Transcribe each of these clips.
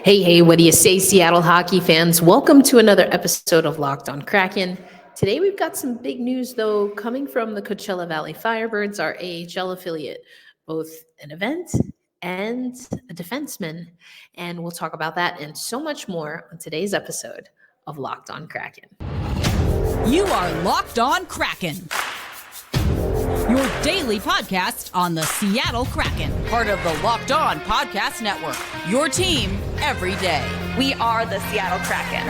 Hey, what do you say, Seattle hockey fans? Welcome to another episode of Locked On Kraken. Today we've got some big news, though, coming from the Coachella Valley Firebirds, our AHL affiliate, both an event and a defenseman. And we'll talk about that and so much more on today's episode of Locked On Kraken. You are Locked On Kraken, your daily podcast on the Seattle Kraken, part of the Locked On Podcast Network, your team every day. We are the Seattle Kraken.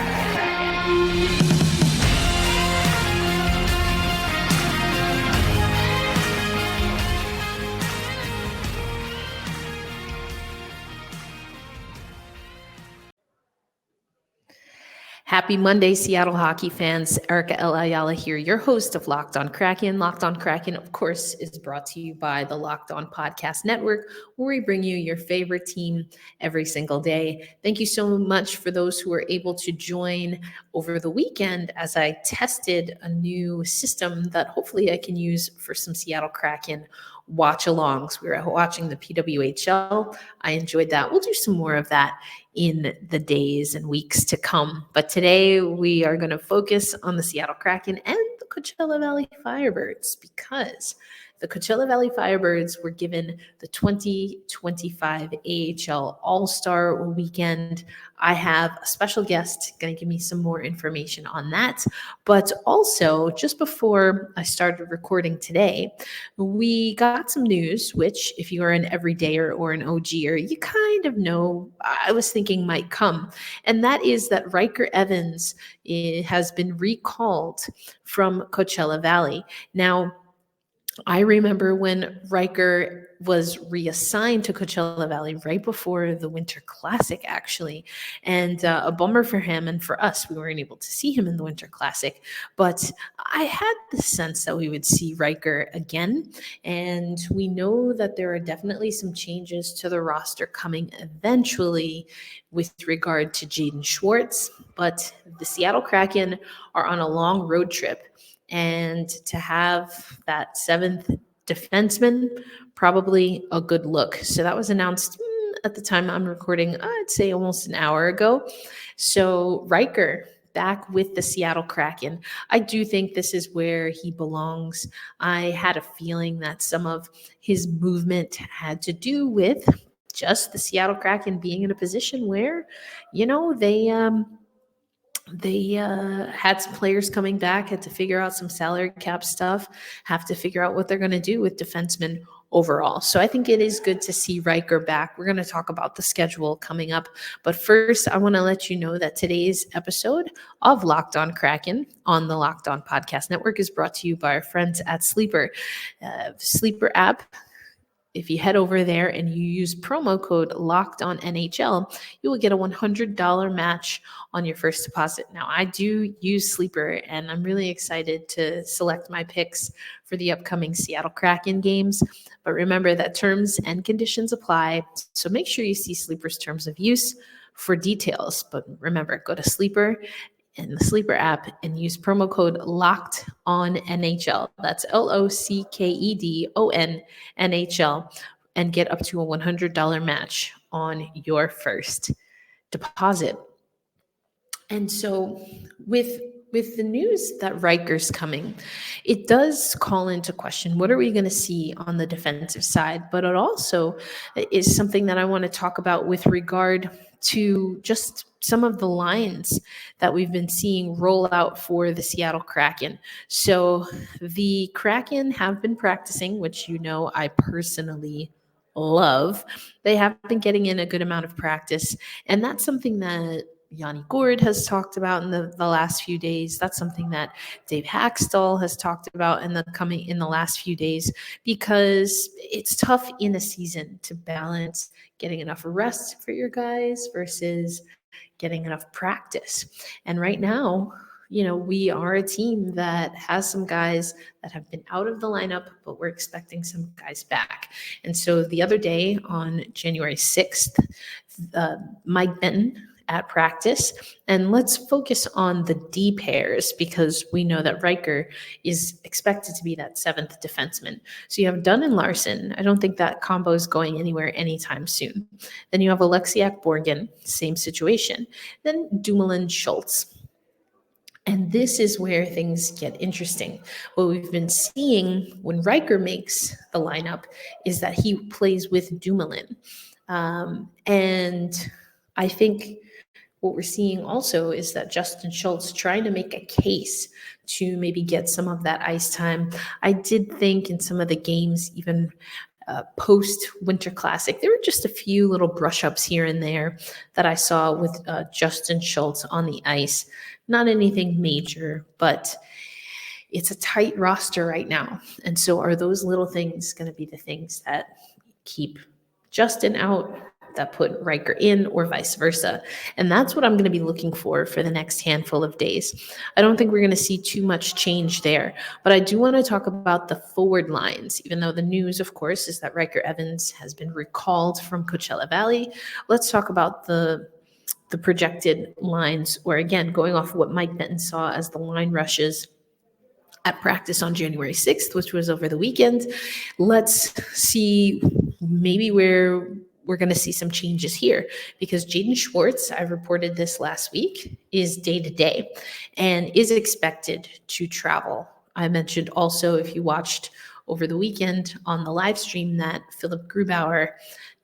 Happy Monday, Seattle hockey fans. Erica Ayala here, your host of Locked On Kraken. Locked On Kraken, of course, is brought to you by the Locked On Podcast Network, where we bring you your favorite team every single day. Thank you so much for those who were able to join over the weekend as I tested a new system that hopefully I can use for some Seattle Kraken watch-alongs. We were watching the PWHL. I enjoyed that. We'll do some more of that in the days and weeks to come. But today we are going to focus on the Seattle Kraken and the Coachella Valley Firebirds, because the Coachella Valley Firebirds were given the 2025 AHL All-Star Weekend. I have a special guest going to give me some more information on that. But also, just before I started recording today, we got some news, which if you are an everydayer or an OGer, you kind of know I was thinking might come. And that is that Ryker Evans has been recalled from Coachella Valley. Now, I remember when Ryker was reassigned to Coachella Valley right before the Winter Classic, actually, and a bummer for him and for us. We weren't able to see him in the Winter Classic, but I had the sense that we would see Ryker again, and we know that there are definitely some changes to the roster coming eventually with regard to Jaden Schwartz, but the Seattle Kraken are on a long road trip. And to have that seventh defenseman, probably a good look. So that was announced at the time I'm recording, I'd say almost an hour ago. So Ryker back with the Seattle Kraken. I do think this is where he belongs. I had a feeling that some of his movement had to do with just the Seattle Kraken being in a position where, they had some players coming back, had to figure out some salary cap stuff, have to figure out what they're going to do with defensemen overall. So I think it is good to see Ryker back. We're going to talk about the schedule coming up. But first, I want to let you know that today's episode of Locked On Kraken on the Locked On Podcast Network is brought to you by our friends at Sleeper. Sleeper app. If you head over there and you use promo code LOCKEDONNHL, you will get a $100 match on your first deposit. Now, I do use Sleeper, and I'm really excited to select my picks for the upcoming Seattle Kraken games. But remember that terms and conditions apply, so make sure you see Sleeper's terms of use for details. But remember, go to Sleeper in the Sleeper app and use promo code LOCKEDONNHL. That's LOCKEDONNHL and get up to a $100 match on your first deposit. And so with the news that Ryker's coming, it does call into question, what are we going to see on the defensive side? But it also is something that I want to talk about with regard to just some of the lines that we've been seeing roll out for the Seattle Kraken. So the Kraken have been practicing, which I personally love. They have been getting in a good amount of practice, and that's something that Yanni Gourde has talked about in the last few days. That's something that Dave Hackstall has talked about in the last few days, because it's tough in a season to balance getting enough rest for your guys versus getting enough practice. And right now, we are a team that has some guys that have been out of the lineup, but we're expecting some guys back. And so the other day on January 6th, Mike Benton at practice. And let's focus on the D pairs because we know that Ryker is expected to be that seventh defenseman. So you have Dunn and Larson. I don't think that combo is going anywhere anytime soon. Then you have Alexiak Borgen, same situation. Then Dumoulin Schultz. And this is where things get interesting. What we've been seeing when Ryker makes the lineup is that he plays with Dumoulin. And I think what we're seeing also is that Justin Schultz trying to make a case to maybe get some of that ice time. I did think in some of the games, even post-Winter Classic, there were just a few little brush-ups here and there that I saw with Justin Schultz on the ice. Not anything major, but it's a tight roster right now. And so are those little things going to be the things that keep Justin out, that put Ryker in, or vice versa? And that's what I'm going to be looking for the next handful of days. I don't think we're going to see too much change there, but I do want to talk about the forward lines, even though the news, of course, is that Ryker Evans has been recalled from Coachella Valley. Let's talk about the projected lines, or again, going off of what Mike Benton saw as the line rushes at practice on January 6th, which was over the weekend. Let's see maybe where we're going to see some changes here, because Jaden Schwartz, I reported this last week, is day-to-day and is expected to travel. I mentioned also, if you watched over the weekend on the live stream, that Philip Grubauer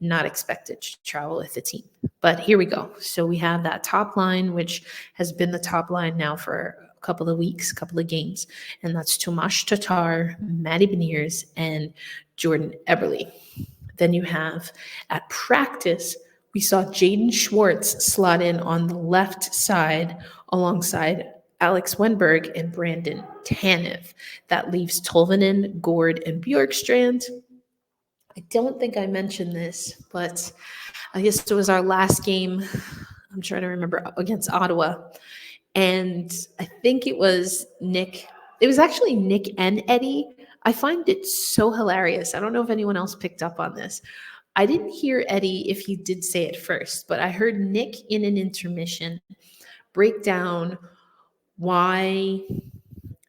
not expected to travel with the team. But here we go. So we have that top line, which has been the top line now for a couple of weeks, couple of games. And that's Tomas Tatar, Matty Beniers, and Jordan Eberle. Then you have at practice, we saw Jaden Schwartz slot in on the left side alongside Alex Wenberg and Brandon Tanev. That leaves Tolvanen, Gord, and Bjorkstrand. I don't think I mentioned this, but I guess it was our last game, I'm trying to remember, against Ottawa. And I think it was Nick. It was actually Nick and Eddie. I find it so hilarious. I don't know if anyone else picked up on this. I didn't hear Eddie if he did say it first, but I heard Nick in an intermission break down why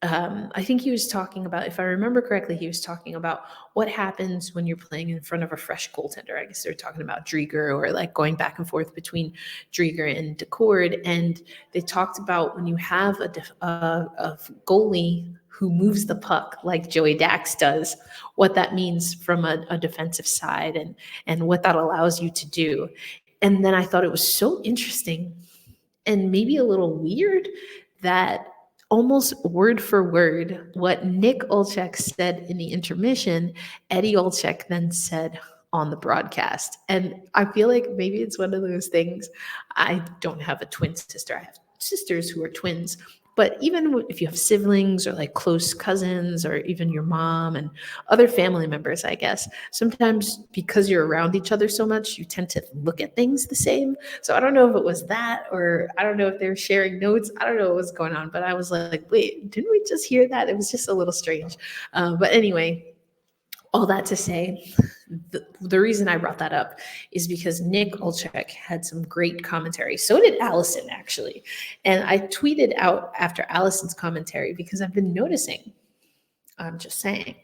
I think he was talking about, if I remember correctly, he was talking about what happens when you're playing in front of a fresh goaltender. I guess they're talking about Drieger, or like going back and forth between Drieger and Decord. And they talked about when you have a goalie who moves the puck like Joey Dax does, what that means from a defensive side and what that allows you to do. And then I thought it was so interesting and maybe a little weird that almost word for word, what Nick Olczyk said in the intermission, Eddie Olczyk then said on the broadcast. And I feel like maybe it's one of those things. I don't have a twin sister. I have sisters who are twins. But even if you have siblings or like close cousins or even your mom and other family members, I guess, sometimes because you're around each other so much, you tend to look at things the same. So I don't know if it was that, or I don't know if they were sharing notes. I don't know what was going on, but I was like, wait, didn't we just hear that? It was just a little strange. But anyway, all that to say, the reason I brought that up is because Nick Olczyk had some great commentary. So did Allison, actually. And I tweeted out after Allison's commentary because I've been noticing, I'm just saying,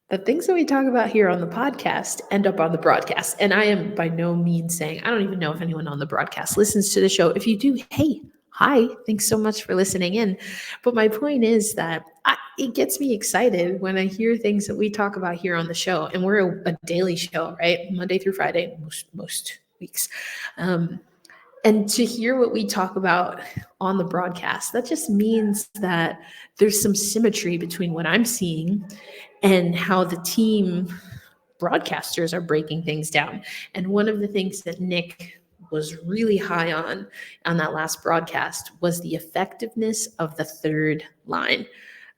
the things that we talk about here on the podcast end up on the broadcast. And I am by no means saying, I don't even know if anyone on the broadcast listens to the show. If you do, hey, hi, thanks so much for listening in. But my point is that it gets me excited when I hear things that we talk about here on the show. And we're a daily show, right? Monday through Friday, most weeks. And to hear what we talk about on the broadcast, that just means that there's some symmetry between what I'm seeing and how the team broadcasters are breaking things down. And one of the things that Nick was really high on that last broadcast was the effectiveness of the third line.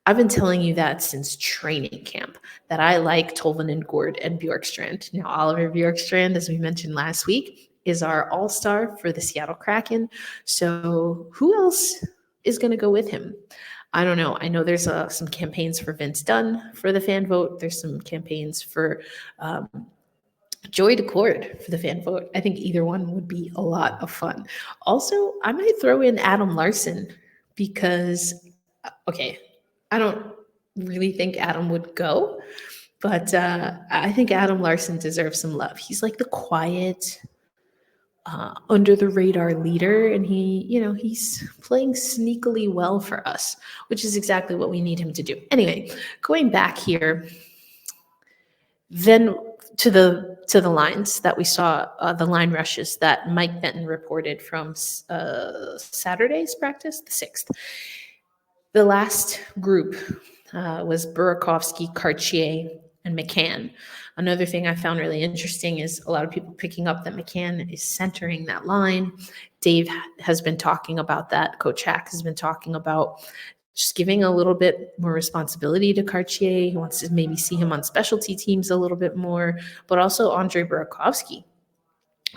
I've been telling you that since training camp, that I like Tolvanen, Gord, and Bjorkstrand. Now, Oliver Bjorkstrand, as we mentioned last week, is our all-star for the Seattle Kraken. So who else is going to go with him? I don't know. I know there's some campaigns for Vince Dunn for the fan vote. There's some campaigns for Joy Decord for the fan vote. I think either one would be a lot of fun. Also, I might throw in Adam Larson because, okay, I don't really think Adam would go, but I think Adam Larson deserves some love. He's like the quiet, under the radar leader, and he's playing sneakily well for us, which is exactly what we need him to do. Anyway, going back here, then to the lines that we saw, the line rushes that Mike Benton reported from Saturday's practice, the 6th. The last group was Burakovsky, Cartier, and McCann. Another thing I found really interesting is a lot of people picking up that McCann is centering that line. Dave has been talking about that. Coach Hack has been talking about just giving a little bit more responsibility to Cartier. He wants to maybe see him on specialty teams a little bit more, but also Andre Burakovsky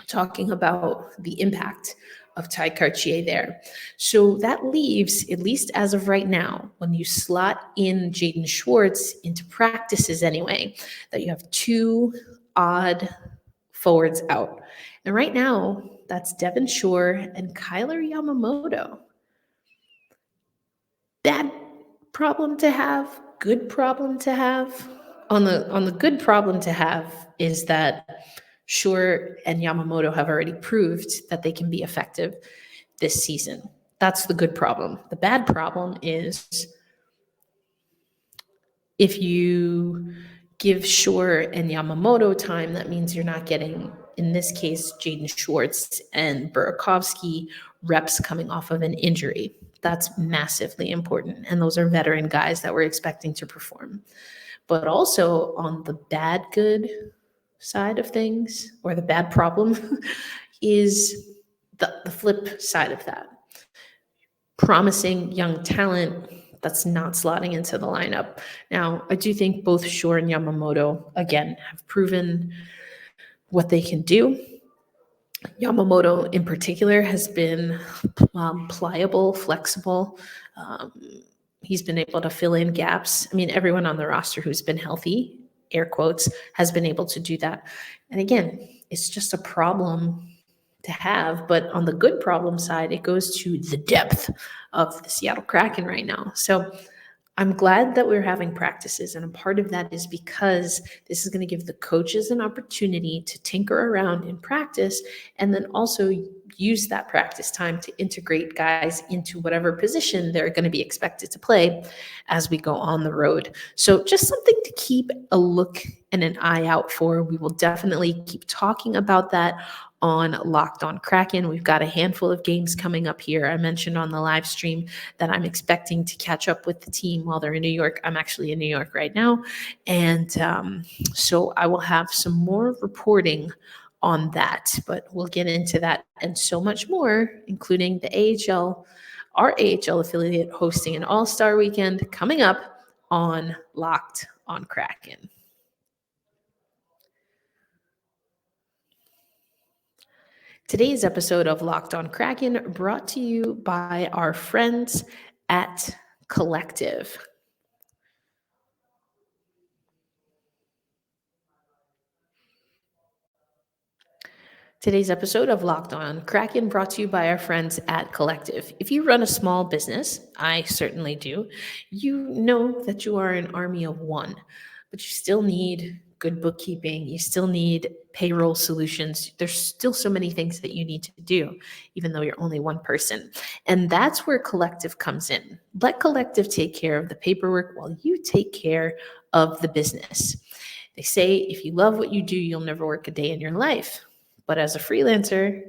talking about the impact of Ty Cartier there. So that leaves, at least as of right now, when you slot in Jaden Schwartz into practices anyway, that you have 2 odd forwards out. And right now, that's Devin Shore and Kyler Yamamoto. Bad problem to have, good problem to have. On the good problem to have is that Shore and Yamamoto have already proved that they can be effective this season. That's the good problem. The bad problem is if you give Shore and Yamamoto time, that means you're not getting, in this case, Jaden Schwartz and Burakovsky reps coming off of an injury. That's massively important. And those are veteran guys that we're expecting to perform. But also on the bad good side of things, or the bad problem, is the flip side of that. Promising young talent that's not slotting into the lineup. Now, I do think both Shore and Yamamoto, again, have proven what they can do. Yamamoto in particular has been pliable, flexible. He's been able to fill in gaps. I mean, everyone on the roster who's been healthy, air quotes, has been able to do that. And again, it's just a problem to have, but on the good problem side, it goes to the depth of the Seattle Kraken right now. So I'm glad that we're having practices, and a part of that is because this is going to give the coaches an opportunity to tinker around in practice, and then also use that practice time to integrate guys into whatever position they're going to be expected to play as we go on the road. So just something to keep a look and an eye out for. We will definitely keep talking about that on Locked On Kraken. We've got a handful of games coming up here. I mentioned on the live stream that I'm expecting to catch up with the team while they're in New York. I'm actually in New York right now. And so I will have some more reporting on that, but we'll get into that and so much more, including the AHL, our AHL affiliate hosting an All-Star weekend coming up on Locked On Kraken. Today's episode of Locked On Kraken brought to you by our friends at Collective. Today's episode of Locked On Kraken brought to you by our friends at Collective. If you run a small business, I certainly do, you know that you are an army of one, but you still need good bookkeeping. You still need payroll solutions. There's still so many things that you need to do, even though you're only one person. And that's where Collective comes in. Let Collective take care of the paperwork while you take care of the business. They say if you love what you do, you'll never work a day in your life. But as a freelancer,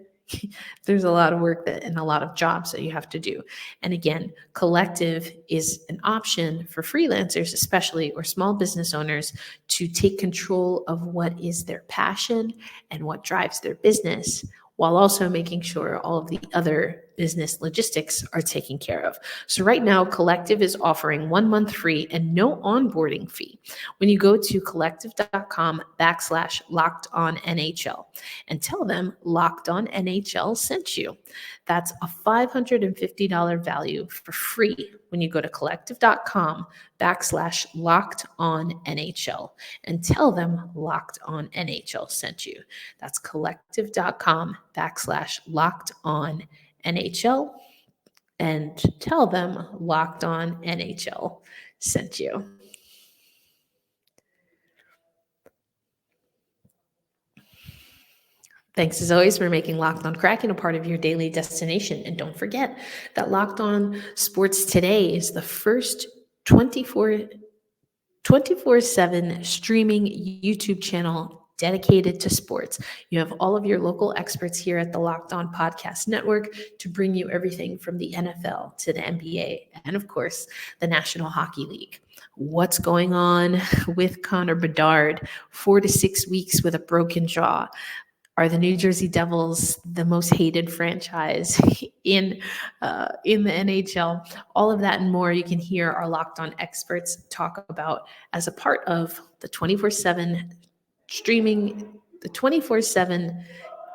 there's a lot of work and a lot of jobs that you have to do. And again, Collective is an option for freelancers, especially, or small business owners, to take control of what is their passion and what drives their business, while also making sure all of the other business logistics are taken care of. So right now, Collective is offering 1 month free and no onboarding fee when you go to collective.com/LockedOnNHL and tell them Locked On NHL sent you. That's a $550 value for free when you go to collective.com/LockedOnNHL and tell them Locked On NHL sent you. That's collective.com/LockedOnNHL and tell them Locked On NHL sent you. Thanks as always for making Locked On Kraken a part of your daily destination. And don't forget that Locked On Sports Today is the first 24/7 streaming YouTube channel dedicated to sports. You have all of your local experts here at the Locked On Podcast Network to bring you everything from the NFL to the NBA and, of course, the National Hockey League. What's going on with Connor Bedard? 4 to 6 weeks with a broken jaw. Are the New Jersey Devils the most hated franchise in the NHL? All of that and more you can hear our Locked On experts talk about as a part of the 24/7 streaming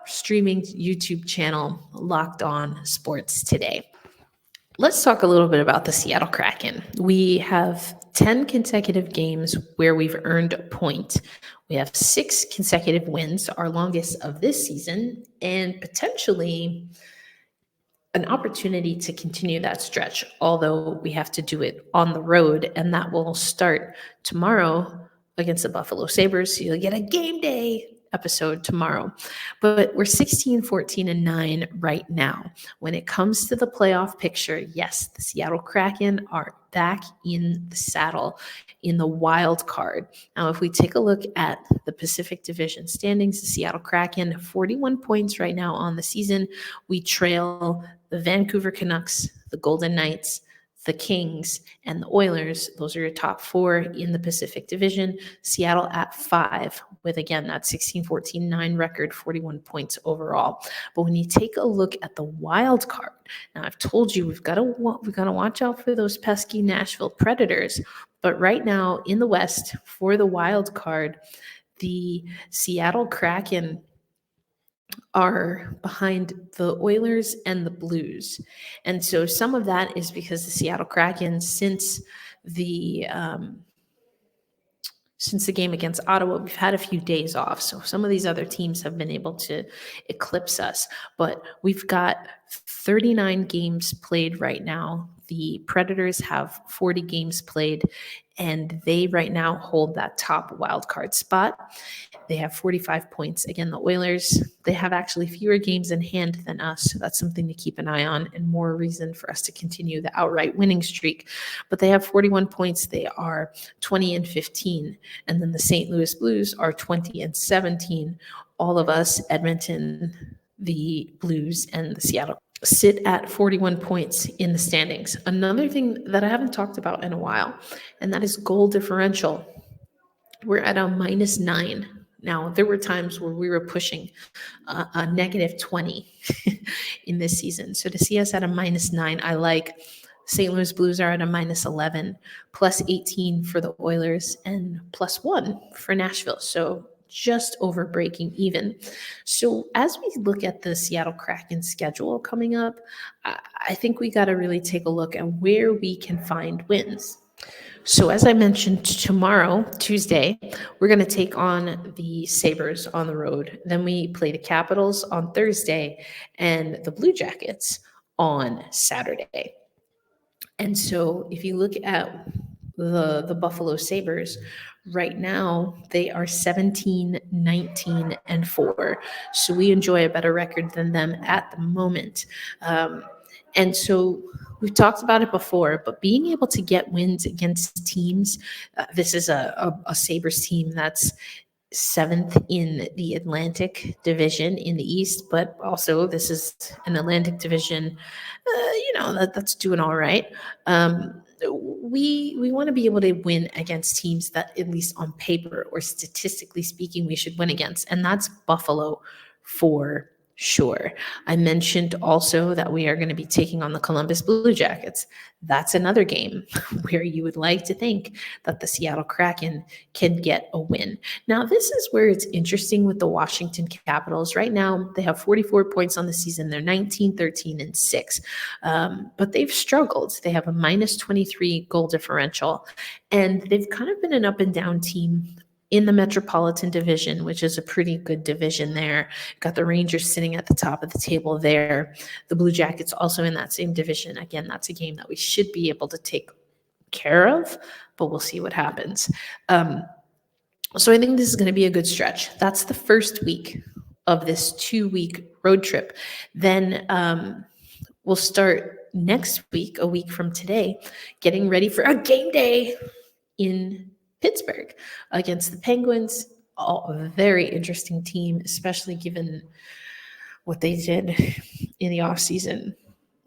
YouTube channel Locked On Sports Today. Let's talk a little bit about the Seattle Kraken. We have 10 consecutive games where we've earned a point. We have 6 consecutive wins, our longest of this season, and potentially an opportunity to continue that stretch, although we have to do it on the road, and that will start tomorrow against the Buffalo Sabres. So you'll get a game day episode tomorrow. But we're 16-14-9 right now. When it comes to the playoff picture, yes, the Seattle Kraken are back in the saddle in the wild card. Now, if we take a look at the Pacific Division standings, the Seattle Kraken, 41 points right now on the season. We trail the Vancouver Canucks, the Golden Knights, the Kings, and the Oilers. Those are your top 4 in the Pacific Division. Seattle at 5 with, again, that 16-14-9 record, 41 points overall. But when you take a look at the wild card, now I've told you we've got to watch out for those pesky Nashville Predators. But right now in the West for the wild card, the Seattle Kraken are behind the Oilers and the Blues. And so some of that is because the Seattle Kraken, since the game against Ottawa, we've had a few days off. So some of these other teams have been able to eclipse us. But we've got 39 games played right now. The Predators have 40 games played, and they right now hold that top wildcard spot. They have 45 points. Again, the Oilers, they have actually fewer games in hand than us. So that's something to keep an eye on and more reason for us to continue the outright winning streak. But they have 41 points. They are 20-15. And then the St. Louis Blues are 20-17. All of us, Edmonton, the Blues, and the Seattle, sit at 41 points in the standings. Another thing that I haven't talked about in a while, and that is goal differential. We're at a -9. Now, there were times where we were pushing a -20 in this season. So to see us at a -9, I like. St. Louis Blues are at a -11, +18 for the Oilers, and +1 for Nashville. So just over breaking even. So as we look at the Seattle Kraken schedule coming up, I think we got to really take a look at where we can find wins. So as I mentioned, tomorrow, Tuesday, we're going to take on the Sabres on the road. Then we play the Capitals on Thursday and the Blue Jackets on Saturday. And so if you look at the Buffalo Sabres, right now they are 17-19-4. So we enjoy a better record than them at the moment. And so we've talked about it before, but being able to get wins against teams, this is a Sabres team that's 7th in the Atlantic Division in the East, but also this is an Atlantic Division, that's doing all right. We want to be able to win against teams that, at least on paper or statistically speaking, we should win against, and that's Buffalo for Sure. I mentioned also that we are going to be taking on the Columbus Blue Jackets. That's another game where you would like to think that the Seattle Kraken can get a win. Now, this is where it's interesting with the Washington Capitals. Right now, they have 44 points on the season. They're 19, 13, and 6. But they've struggled. They have a minus 23 goal differential, and they've kind of been an up and down team in the Metropolitan Division, which is a pretty good division there. Got the Rangers sitting at the top of the table there. The Blue Jackets also in that same division. Again, that's a game that we should be able to take care of, but we'll see what happens. So I think this is going to be a good stretch. That's the first week of this 2-week road trip. Then we'll start next week, a week from today, getting ready for a game day in Pittsburgh against the Penguins. A very interesting team, especially given what they did in the offseason.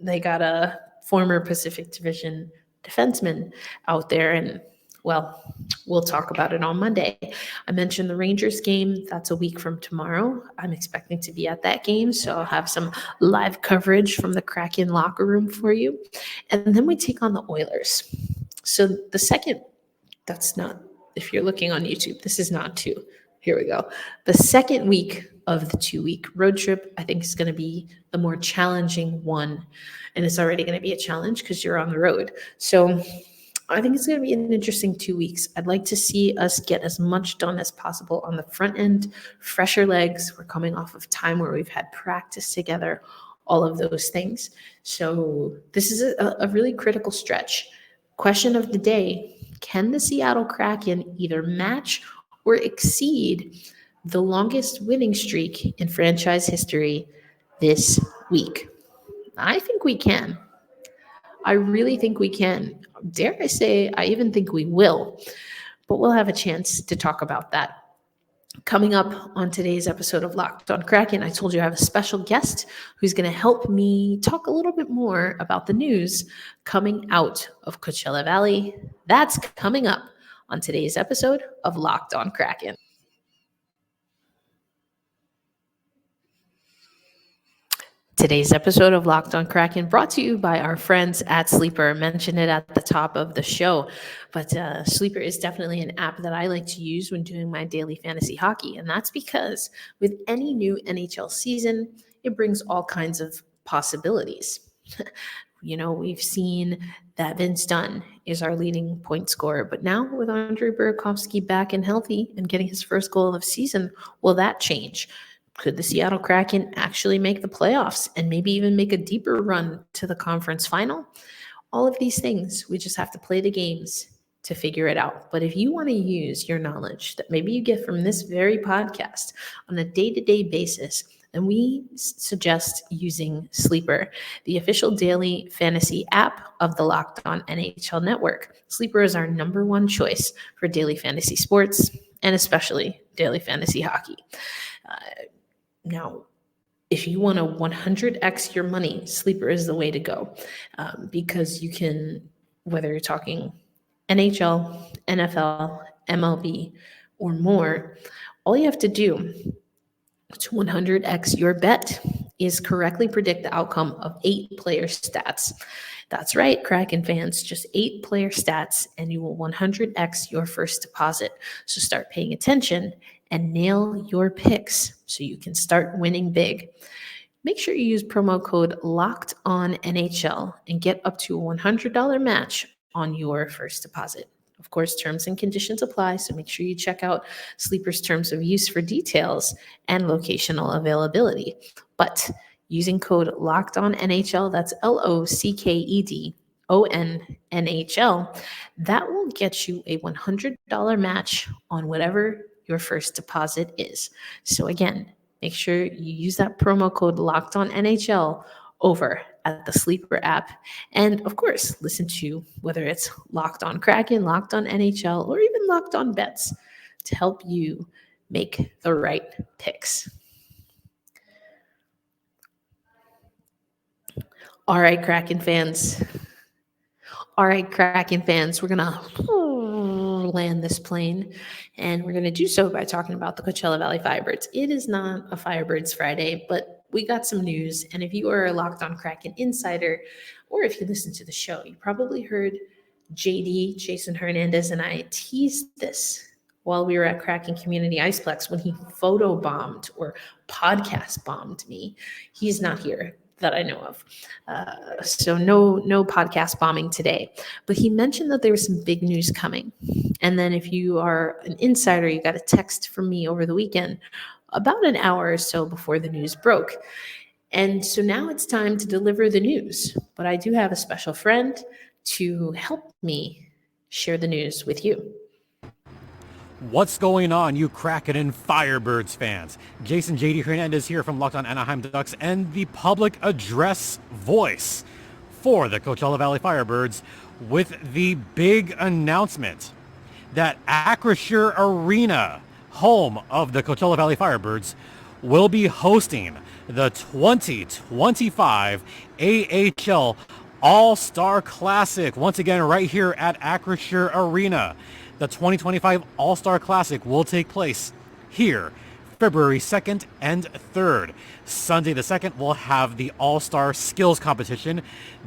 They got a former Pacific Division defenseman out there, and well, we'll talk about it on Monday. I mentioned the Rangers game. That's a week from tomorrow. I'm expecting to be at that game, so I'll have some live coverage from the Kraken locker room for you. And then we take on the Oilers. So the second, that's not, if you're looking on YouTube, this is not 2. Here we go. The second week of the 2-week road trip, I think, is going to be the more challenging one. And it's already going to be a challenge because you're on the road. So I think it's going to be an interesting 2 weeks. I'd like to see us get as much done as possible on the front end, fresher legs. We're coming off of time where we've had practice together, all of those things. So this is a really critical stretch. Question of the day: can the Seattle Kraken either match or exceed the longest winning streak in franchise history this week? I think we can. I really think we can. Dare I say, I even think we will. But we'll have a chance to talk about that. Coming up on today's episode of Locked on Kraken, I told you I have a special guest who's going to help me talk a little bit more about the news coming out of Coachella Valley. That's coming up on today's episode of Locked on Kraken. Today's episode of Locked on Kraken brought to you by our friends at Sleeper. I mentioned it at the top of the show, but Sleeper is definitely an app that I like to use when doing my daily fantasy hockey. And that's because with any new NHL season, it brings all kinds of possibilities. We've seen that Vince Dunn is our leading point scorer, but now with Andrei Burakovsky back and healthy and getting his first goal of the season, will that change? Could the Seattle Kraken actually make the playoffs and maybe even make a deeper run to the conference final? All of these things, we just have to play the games to figure it out. But if you want to use your knowledge that maybe you get from this very podcast on a day-to-day basis, then we suggest using Sleeper, the official daily fantasy app of the Locked On NHL Network. Sleeper is our number one choice for daily fantasy sports and especially daily fantasy hockey. Now, if you want to 100x your money, Sleeper is the way to go because you can, whether you're talking NHL, NFL, MLB, or more, all you have to do to 100x your bet is correctly predict the outcome of 8 player stats. That's right, Kraken fans, just 8 player stats, and you will 100x your first deposit. So start paying attention and nail your picks so you can start winning big. Make sure you use promo code LOCKEDONNHL and get up to a $100 match on your first deposit. Of course, terms and conditions apply, so make sure you check out Sleeper's terms of use for details and locational availability. But using code LOCKEDONNHL, that's LOCKEDONNHL, that will get you a $100 match on whatever your first deposit is. So again, make sure you use that promo code LOCKEDONNHL over at the Sleeper app. And of course, listen to whether it's Locked on Kraken, Locked on NHL, or even Locked on Bets to help you make the right picks. All right, Kraken fans. We're going to land this plane, and we're going to do so by talking about the Coachella Valley Firebirds. It is not a Firebirds Friday, but we got some news. And if you are a Locked On Kraken insider, or if you listen to the show, you probably heard JD, Jason Hernandez, and I teased this while we were at Kraken Community Iceplex when he photobombed or podcast bombed me. He's not here that I know of. So no podcast bombing today. But he mentioned that there was some big news coming. And then if you are an insider, you got a text from me over the weekend about an hour or so before the news broke. And so now it's time to deliver the news. But I do have a special friend to help me share the news with you. What's going on, you Kraken and Firebirds fans? Jason JD Hernandez here from Locked On Anaheim Ducks and the public address voice for the Coachella Valley Firebirds with the big announcement that Acrisure Arena, home of the Coachella Valley Firebirds, will be hosting the 2025 AHL All-Star Classic, once again right here at Acrisure Arena. The 2025 All-Star Classic will take place here February 2nd and 3rd. Sunday the 2nd will have the All-Star Skills Competition.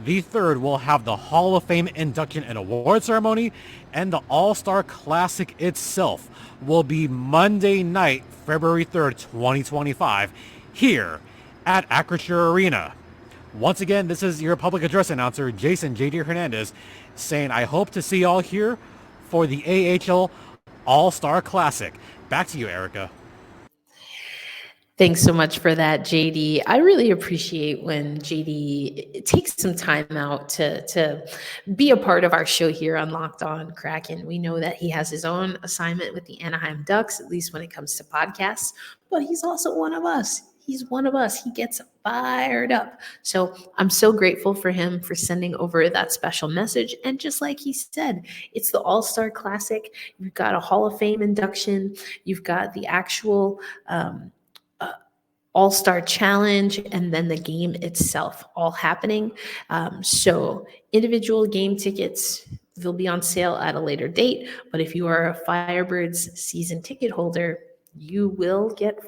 The 3rd will have the Hall of Fame induction and award ceremony. And the All-Star Classic itself will be Monday night, February 3rd, 2025, here at Acrisure Arena. Once again, this is your public address announcer, Jason J.D. Hernandez, saying I hope to see y'all here for the AHL All-Star Classic. Back to you, Erica. Thanks so much for that, JD. I really appreciate when JD takes some time out to be a part of our show here on Locked On Kraken. We know that he has his own assignment with the Anaheim Ducks, at least when it comes to podcasts, but he's also one of us. He's one of us. He gets fired up. So I'm so grateful for him for sending over that special message. And just like he said, it's the All-Star Classic. You've got a Hall of Fame induction. You've got the actual All-Star Challenge, and then the game itself all happening. So individual game tickets, they'll be on sale at a later date. But if you are a Firebirds season ticket holder, you will get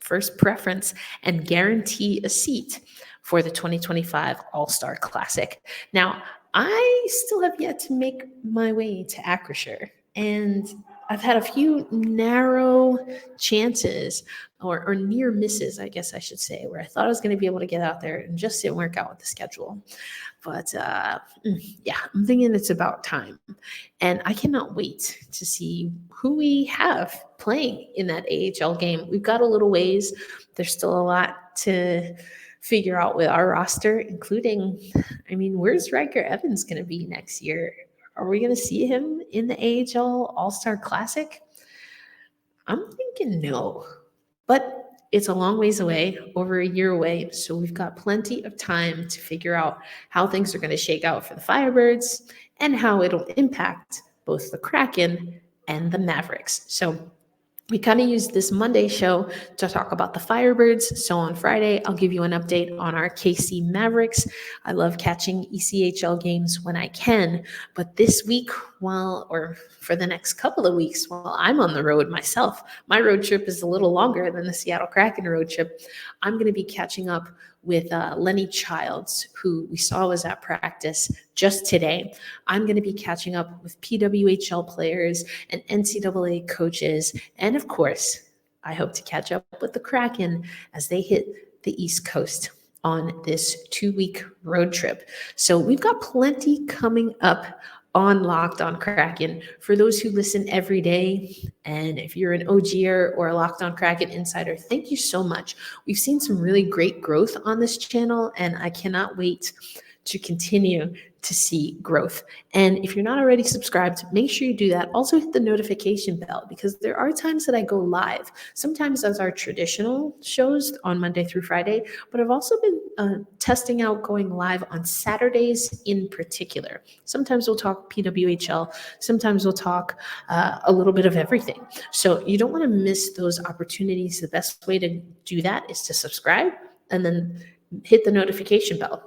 first preference and guarantee a seat for the 2025 All-Star Classic. Now, I still have yet to make my way to Acrisure, and I've had a few narrow chances or near misses, I guess I should say, where I thought I was going to be able to get out there and just didn't work out with the schedule. But yeah, I'm thinking it's about time. And I cannot wait to see who we have playing in that AHL game. We've got a little ways. There's still a lot to figure out with our roster, including, where's Ryker Evans going to be next year? Are we going to see him in the AHL All-Star Classic? I'm thinking no, but it's a long ways away, over a year away. So we've got plenty of time to figure out how things are going to shake out for the Firebirds and how it'll impact both the Kraken and the Mavericks. So we kind of used this Monday show to talk about the Firebirds. So on Friday, I'll give you an update on our KC Mavericks. I love catching ECHL games when I can, but this week, for the next couple of weeks, while I'm on the road myself, my road trip is a little longer than the Seattle Kraken road trip. I'm going to be catching up with Lenny Childs, who we saw was at practice just today. I'm going to be catching up with PWHL players and NCAA coaches. And of course, I hope to catch up with the Kraken as they hit the East Coast on this 2-week road trip. So we've got plenty coming up on Locked On Kraken. For those who listen every day, and if you're an OGer or a Locked On Kraken insider, thank you so much. We've seen some really great growth on this channel, and I cannot wait to continue to see growth. And if you're not already subscribed, make sure you do that. Also hit the notification bell, because there are times that I go live, sometimes as our traditional shows on Monday through Friday, but I've also been testing out going live on Saturdays in particular. Sometimes we'll talk PWHL, sometimes we'll talk a little bit of everything. So you don't want to miss those opportunities. The best way to do that is to subscribe and then hit the notification bell.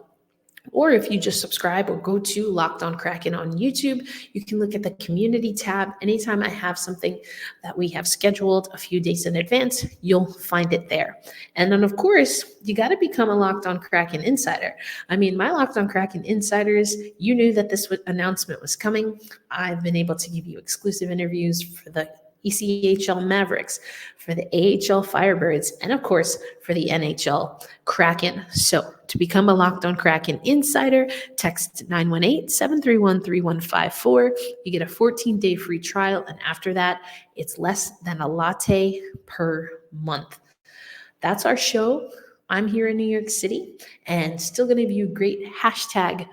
Or if you just subscribe or go to Locked On Kraken on YouTube, you can look at the community tab. Anytime I have something that we have scheduled a few days in advance, you'll find it there. And then, of course, you got to become a Locked On Kraken insider. I mean, my Locked On Kraken insiders, you knew that this announcement was coming. I've been able to give you exclusive interviews for the ECHL Mavericks, for the AHL Firebirds, and of course, for the NHL Kraken. So to become a Locked On Kraken insider, text 918-731-3154. You get a 14-day free trial, and after that, it's less than a latte per month. That's our show. I'm here in New York City and still going to give you great hashtag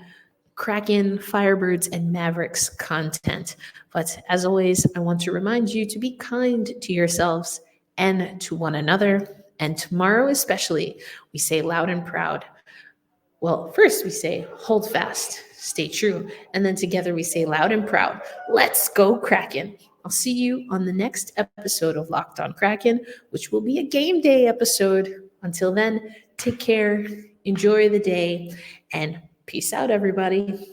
Kraken, Firebirds, and Mavericks content. But as always, I want to remind you to be kind to yourselves and to one another. And tomorrow especially, we say loud and proud. Well, first we say hold fast, stay true. And then together we say loud and proud, let's go Kraken. I'll see you on the next episode of Locked On Kraken, which will be a game day episode. Until then, take care, enjoy the day, and peace out, everybody.